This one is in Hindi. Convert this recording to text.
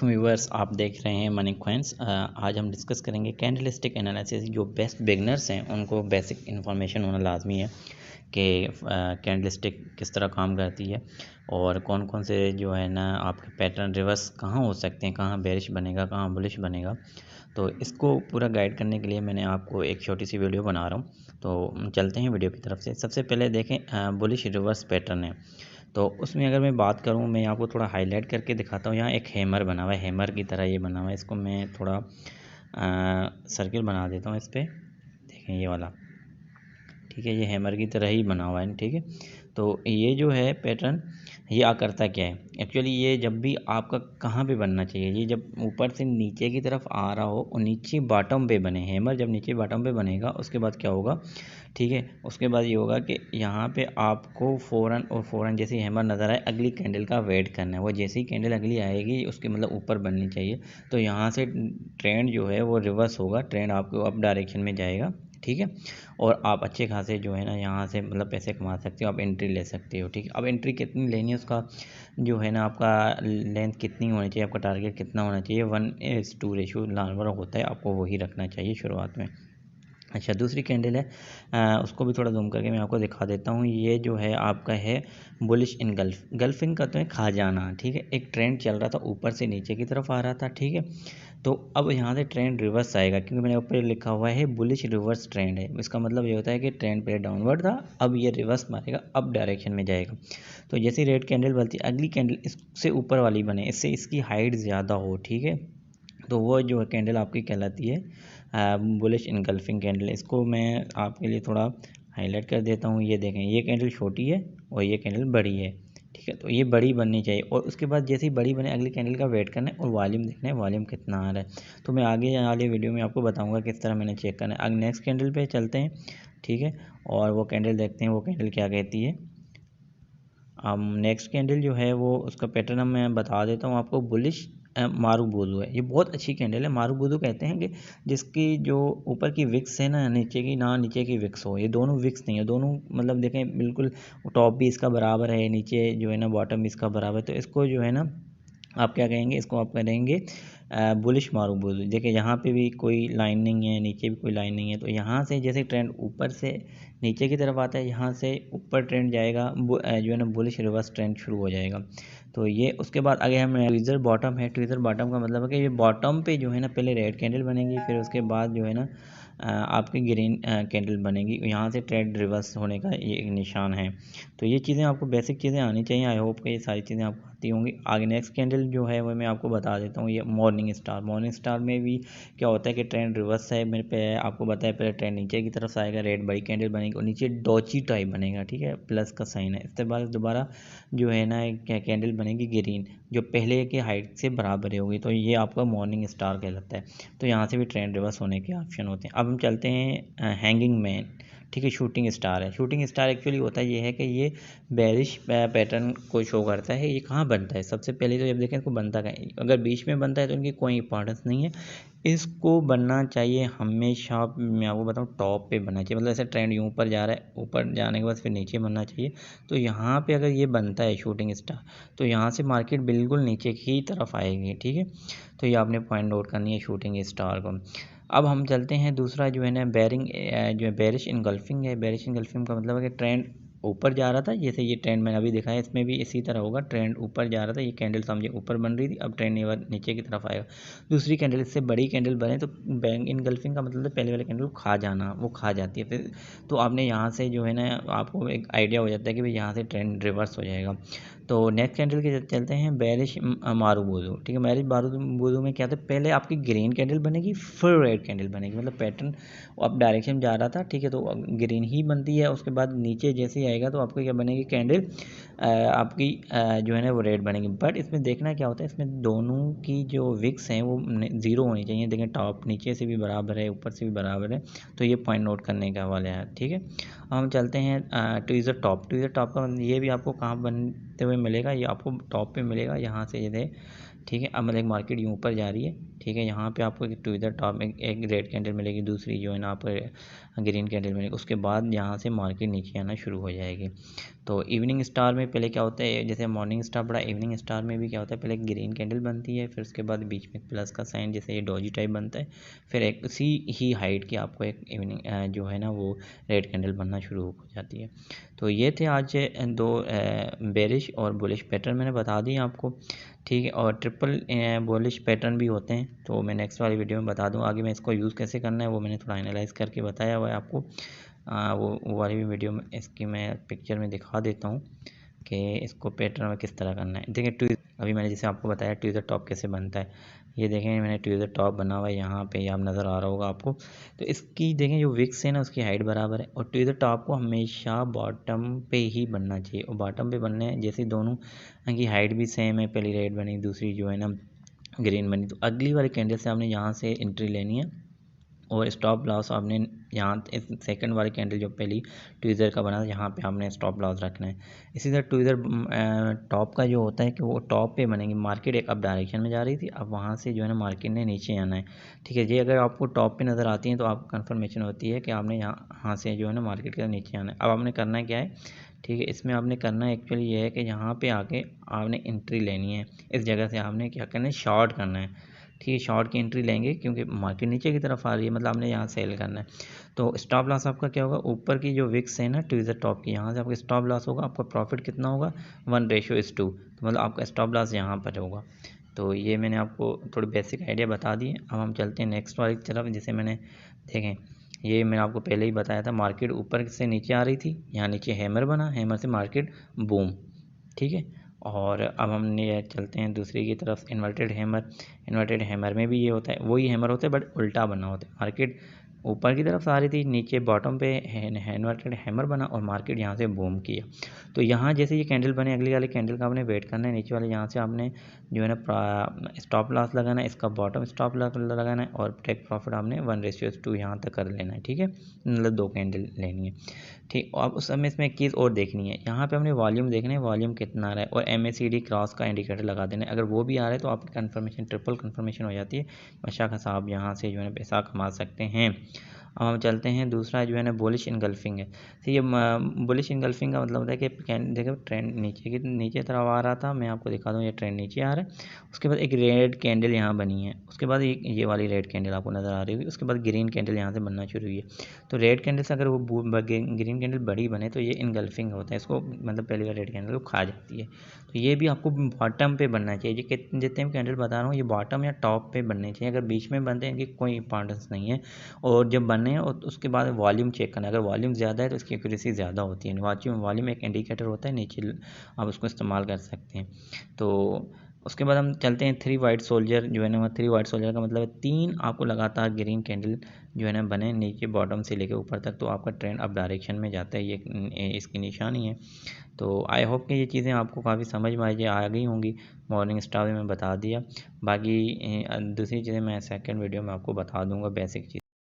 व्यूअर्स, आप देख रहे हैं मनी कॉइन्स। आज हम डिस्कस करेंगे कैंडलस्टिक एनालिसिस। जो बेस्ट बिगनर्स हैं उनको बेसिक इन्फॉर्मेशन होना लाजमी है कि कैंडलस्टिक किस तरह काम करती है और कौन कौन से जो है ना आपके पैटर्न रिवर्स कहाँ हो सकते हैं, कहाँ बेरिश बनेगा, कहाँ बुलिश बनेगा। तो इसको पूरा गाइड करने के लिए मैंने आपको एक छोटी सी वीडियो बना रहा हूँ। तो चलते हैं वीडियो की तरफ से। सबसे पहले देखें बुलिश रिवर्स पैटर्न है। तो उसमें अगर मैं बात करूँ, मैं आपको थोड़ा हाईलाइट करके दिखाता हूँ। यहाँ एक हैमर बना हुआ है, हैमर की तरह ये बना हुआ है। इसको मैं थोड़ा सर्किल बना देता हूँ इस पर। देखें ये वाला, ठीक है, ये हैमर की तरह ही बना हुआ है, ठीक है। तो ये जो है पैटर्न, ये करता क्या है एक्चुअली, ये जब भी आपका कहाँ पे बनना चाहिए, ये जब ऊपर से नीचे की तरफ आ रहा हो और नीचे बॉटम पे बने, हैमर जब नीचे बॉटम पे बनेगा उसके बाद क्या होगा, ठीक है, उसके बाद ये होगा कि यहाँ पे आपको फ़ौरन जैसे हैमर नज़र आए अगली कैंडल का वेट करना है। वो जैसे ही कैंडल अगली आएगी उसके मतलब ऊपर बननी चाहिए। तो यहाँ से ट्रेंड जो है वो रिवर्स होगा, ट्रेंड आपको अप डायरेक्शन में जाएगा, ठीक है। और आप अच्छे खासे जो है ना यहाँ से मतलब पैसे कमा सकते हो, आप एंट्री ले सकते हो, ठीक है। अब एंट्री कितनी लेनी है, उसका जो है ना आपका लेंथ कितनी होनी चाहिए, आपका टारगेट कितना होना चाहिए, 1:2 रेशो नॉर्मल होता है, आपको वही रखना चाहिए शुरुआत में। अच्छा, दूसरी कैंडल है, उसको भी थोड़ा जूम करके मैं आपको दिखा देता हूँ। ये जो है आपका है बुलिश इन गल्फिंग कहते हैं, खा जाना, ठीक है। एक ट्रेंड चल रहा था, ऊपर से नीचे की तरफ आ रहा था, ठीक है। तो अब यहाँ से ट्रेंड रिवर्स आएगा, क्योंकि मैंने ऊपर लिखा हुआ है बुलिश रिवर्स ट्रेंड है। इसका मतलब ये होता है कि ट्रेंड पहले डाउनवर्ड था, अब ये रिवर्स मारेगा, अप डायरेक्शन में जाएगा। तो जैसे रेड कैंडल बनती है, अगली कैंडल इससे ऊपर वाली बने, इससे इसकी हाइट ज़्यादा हो, ठीक है, तो वो जो कैंडल आपकी कहलाती है बुलिश इनगल्फिंग कैंडल। इसको मैं आपके लिए थोड़ा हाईलाइट कर देता हूँ। ये देखें, ये कैंडल छोटी है और ये कैंडल बड़ी है, ठीक है। तो ये बड़ी बननी चाहिए और उसके बाद जैसे ही बड़ी बने अगली कैंडल का वेट करना है और वॉल्यूम देखना है, वॉल्यूम कितना आ रहा है। तो मैं आगे वाले वीडियो में आपको बताऊँगा किस तरह मैंने चेक करना है। अब नेक्स्ट कैंडल पर चलते हैं, ठीक है, और वो कैंडल देखते हैं वो कैंडल क्या कहती है। नेक्स्ट कैंडल जो है वो उसका पैटर्न मैं बता देता हूँ आपको। बुलिश मारुबुदु है, ये बहुत अच्छी कैंडल है। मारुबुदु कहते हैं कि जिसकी जो ऊपर की विक्स है ना, नीचे की ना, नीचे की विक्स हो, ये दोनों विक्स नहीं है, दोनों मतलब देखें बिल्कुल टॉप भी इसका बराबर है, नीचे जो है ना बॉटम भी इसका बराबर है। तो इसको जो है ना आप क्या कहेंगे, इसको आप करेंगे बुलिश मारुबुदु। देखिए यहाँ पे भी कोई लाइन नहीं है, नीचे भी कोई लाइन नहीं है। तो यहाँ से जैसे ट्रेंड ऊपर से नीचे की तरफ आता है, यहाँ से ऊपर ट्रेंड जाएगा, जो है ना बुलिश रिवर्स ट्रेंड शुरू हो जाएगा। तो ये उसके बाद आगे हम ट्वीज़र बॉटम है। ट्वीज़र बॉटम का मतलब है कि ये बॉटम पे जो है ना पहले रेड कैंडल बनेगी, फिर उसके बाद जो है ना आपकी ग्रीन कैंडल बनेगी। यहाँ से ट्रेंड रिवर्स होने का ये एक निशान है। तो ये चीज़ें आपको बेसिक चीज़ें आनी चाहिए। आई होप कि ये सारी चीज़ें आपको आती होंगी। आगे नेक्स्ट कैंडल जो है वो मैं आपको बता देता हूँ। ये मॉर्निंग स्टार, मॉर्निंग स्टार में भी क्या होता है कि ट्रेंड रिवर्स है। मेरे पे आपको बताया, पहले ट्रेंड नीचे की तरफ से आएगा, रेड बड़ी कैंडल बनेगी और नीचे डॉची टाइप बनेगा, ठीक है, प्लस का साइन है। इसके बाद दोबारा जो है ना क्या कैंडल बनेगी ग्रीन, जो पहले की हाइट से बराबर होगी। तो ये आपका मॉर्निंग स्टार कहलाता है। तो यहाँ से भी ट्रेंड रिवर्स होने के ऑप्शन होते हैं। अब हम चलते हैं हैंगिंग मैन, ठीक है, शूटिंग स्टार है। शूटिंग स्टार एक्चुअली होता है ये है कि ये बेरिश पैटर्न को शो करता है। ये कहाँ बनता है, सबसे पहले तो जब देखें इसको बनता कहीं, अगर बीच में बनता है तो इनकी कोई इंपॉर्टेंस नहीं है। इसको बनना चाहिए हमेशा, मैं आपको बताऊँ, टॉप पे बनना चाहिए। मतलब ऐसे ट्रेंड यूँ ऊपर जा रहा है, ऊपर जाने के बाद फिर नीचे बनना चाहिए। तो यहाँ पे अगर ये बनता है शूटिंग स्टार, तो यहाँ से मार्केट बिल्कुल नीचे की तरफ आएगी, ठीक है। तो ये आपने पॉइंट नोट करनी है शूटिंग स्टार को। अब हम चलते हैं दूसरा जो है ना बेरिंग, जो है बेरिश इनगल्फिंग है। बेरिश इनगल्फिंग का मतलब है कि ट्रेंड ऊपर जा रहा था, जैसे ये ट्रेंड मैंने अभी दिखाया, इसमें भी इसी तरह होगा। ट्रेंड ऊपर जा रहा था, ये कैंडल समझे ऊपर बन रही थी, अब ट्रेंड नीचे की तरफ आएगा। दूसरी कैंडल इससे बड़ी कैंडल बने तो बैंक इनगल्फिंग का मतलब पहले वाले कैंडल को खा जाना, वो खा जाती है फिर। तो आपने यहाँ से जो है ना आपको एक आइडिया हो जाता है कि भाई यहाँ से ट्रेंड रिवर्स हो जाएगा। तो नेक्स्ट कैंडल के चलते हैं बेरिश मारुबुदु, ठीक है। बेरिश मारुबुदु में क्या था, पहले आपकी ग्रीन कैंडल बनेगी फिर रेड कैंडल बनेगी। मतलब पैटर्न अब डायरेक्शन जा रहा था, ठीक है, तो ग्रीन ही बनती है। उसके बाद नीचे जैसे ही आएगा तो आपको क्या बनेगी कैंडल, आपकी जो है ना वो रेड बनेगी। बट इसमें देखना क्या होता है, इसमें दोनों की जो विक्स हैं वो ज़ीरो होनी चाहिए। देखें टॉप नीचे से भी बराबर है, ऊपर से भी बराबर है। तो ये पॉइंट नोट करने का वाला है, ठीक है। अब हम चलते हैं ट्वीज़र टॉप। ट्वीज़र टॉप का ये भी आपको कहाँ बनते हुए मिलेगा, ये आपको टॉप पे मिलेगा, यहाँ से ये दे, ठीक है। अब मतलब मार्केट यूँ ऊपर जा रही है, ठीक है, यहाँ पे आपको एक ट्वीज़र टॉप में एक रेड कैंडल मिलेगी, दूसरी जो है ना आपको ग्रीन कैंडल मिलेगी। उसके बाद यहाँ से मार्केट नीचे आना शुरू हो जाएगी। तो इवनिंग स्टार में पहले क्या होता है, जैसे मॉर्निंग स्टार पड़ा, इवनिंग स्टार में भी क्या होता है, पहले ग्रीन कैंडल बनती है, फिर उसके बाद बीच में प्लस का साइन जैसे ये डॉजी टाइप बनता है, फिर एक उसी ही हाइट की आपको एक इवनिंग जो है ना वो रेड कैंडल बनना शुरू हो जाती है। तो ये थे आज दो बेरिश और बुलिश पैटर्न मैंने बता दिए आपको, ठीक है। और ट्रिपल बुलिश पैटर्न भी होते हैं, तो मैं नेक्स्ट वाली वीडियो में बता दूँ। आगे मैं इसको यूज़ कैसे करना है वो मैंने थोड़ा एनालाइज करके बताया हुआ है आपको। वो वाली भी वीडियो में इसकी मैं पिक्चर में दिखा देता हूँ कि इसको पैटर्न में किस तरह करना है। देखिए अभी मैंने जैसे आपको बताया ट्यूज़र टॉप कैसे बनता है, ये देखें मैंने ट्यूज़र टॉप बना हुआ है यहाँ पे, यहाँ नज़र आ रहा होगा आपको। तो इसकी देखें जो विक्स है ना उसकी हाइट बराबर है, और ट्यूज़र टॉप को हमेशा बॉटम पे ही बनना चाहिए, और बॉटम पे बनने जैसे दोनों की हाइट भी सेम है, पहली रेड बनी दूसरी जो है ना ग्रीन बनी, तो अगली वाली कैंडल से आपने यहाँ से एंट्री लेनी है, और स्टॉप लॉस आपने यहाँ सेकंड वाली कैंडल जो पहली ट्वीज़र का बना था यहाँ पे आपने स्टॉप लॉस रखना है। इसी तरह ट्वीज़र टॉप का जो होता है कि वो टॉप पे बनेंगे, मार्केट एक अप डायरेक्शन में जा रही थी, अब वहाँ से जो है ना मार्केट ने नीचे आना है, ठीक है जी। अगर आपको टॉप पे नज़र आती है तो आपको कन्फर्मेशन होती है कि आपने यहाँ से जो है ना मार्केट के नीचे आना है। अब आपने करना क्या है, ठीक है, इसमें आपने करना एक्चुअली ये है कि यहाँ पे आके आपने एंट्री लेनी है, इस जगह से आपने क्या करना है, शॉर्ट करना है, ठीक है। शॉर्ट की एंट्री लेंगे क्योंकि मार्केट नीचे की तरफ आ रही है, मतलब आपने यहाँ सेल करना है। तो स्टॉप लॉस आपका क्या होगा, ऊपर की जो विक्स है ना ट्वीज़र टॉप की, यहाँ से आपका स्टॉप लॉस होगा, आपका प्रॉफिट कितना होगा 1:2, तो मतलब आपका स्टॉप लॉस यहाँ पर होगा। तो ये मैंने आपको थोड़ी बेसिक आइडिया बता दिए। अब हम चलते हैं नेक्स्ट वाली तरफ। जैसे मैंने देखें ये मैंने आपको पहले ही बताया था, मार्केट ऊपर से नीचे आ रही थी, यहाँ नीचे हैमर बना, हैमर से मार्केट बूम, ठीक है। और अब हम ये चलते हैं दूसरी की तरफ, इन्वर्टेड हैमर। इन्वर्टेड हैमर में भी ये होता है, वही हैमर होता है बट उल्टा बना होता है, मार्केट ऊपर की तरफ आ रही थी, नीचे बॉटम पे इन्वर्टेड हैमर बना और मार्केट यहाँ से बूम किया। तो यहाँ जैसे ये कैंडल बने, अगली वाली कैंडल का आपने वेट करना है, नीचे वाले यहाँ से आपने जो है ना स्टॉप लॉस लगाना है, इसका बॉटम स्टॉप लगाना है, और टेक प्रॉफिट आपने 1:2 यहाँ तक कर लेना है, ठीक है, मतलब 2 कैंडल लेनी है, ठीक। और उस समय इसमें एक चीज़ और देखनी है, यहाँ पे हमने वॉल्यूम देखना है, वॉल्यूम कितना आ रहा है, और MACD क्रॉस का इंडिकेटर लगा देना है। अगर वो भी आ रहा है तो आपकी कन्फर्मेशन ट्रिपल कन्फर्मेशन हो जाती है, अच्छा खासा आप यहाँ से जो है ना पैसा कमा सकते हैं। अब हम चलते हैं, दूसरा जो है ना बुलिश इनगल्फिंग है। तो ये बुलिश इनगल्फिंग का मतलब होता है कि देखो ट्रेंड नीचे तरफ आ रहा था, मैं आपको दिखा दूँ, ये ट्रेंड नीचे आ रहा है, उसके बाद एक रेड कैंडल यहाँ बनी है, उसके बाद एक ये वाली रेड कैंडल आपको नज़र आ रही होगी, उसके बाद ग्रीन कैंडल यहाँ से बनना शुरू हुई है। तो रेड कैंडल से अगर वो ग्रीन कैंडल बड़ी बने तो ये इनगल्फिंग होता है, इसको मतलब पहली बार रेड कैंडल को खा जाती है। तो ये भी आपको बॉटम पे बनना चाहिए, जितने भी कैंडल बता रहा हूँ ये बॉटम या टॉप पे बनने चाहिए, अगर बीच में बनते हैं इनकी कोई इंपॉर्टेंस नहीं है। और जब बने हैं और उसके बाद वॉल्यूम चेक करना, अगर वॉल्यूम ज़्यादा है तो इसकी एक्यूरेसी ज़्यादा होती है। वॉल्यूम एक इंडिकेटर होता है, नीचे आप उसको इस्तेमाल कर सकते हैं। तो उसके बाद हम चलते हैं 3 वाइट सोल्जर जो है ना, 3 वाइट सोल्जर का मतलब है 3 आपको लगातार ग्रीन कैंडल जो है ना बने नीचे बॉटम से लेकर ऊपर तक, तो आपका ट्रेंड अप डायरेक्शन में जाता है, ये इसकी निशानी है। तो आई होप कि ये चीज़ें आपको काफ़ी समझ में आ गई होंगी। मॉर्निंग स्टार में मैं बता दिया, बाकी दूसरी चीज़ें मैं सेकंड वीडियो में आपको बता दूंगा बेसिक चीज़।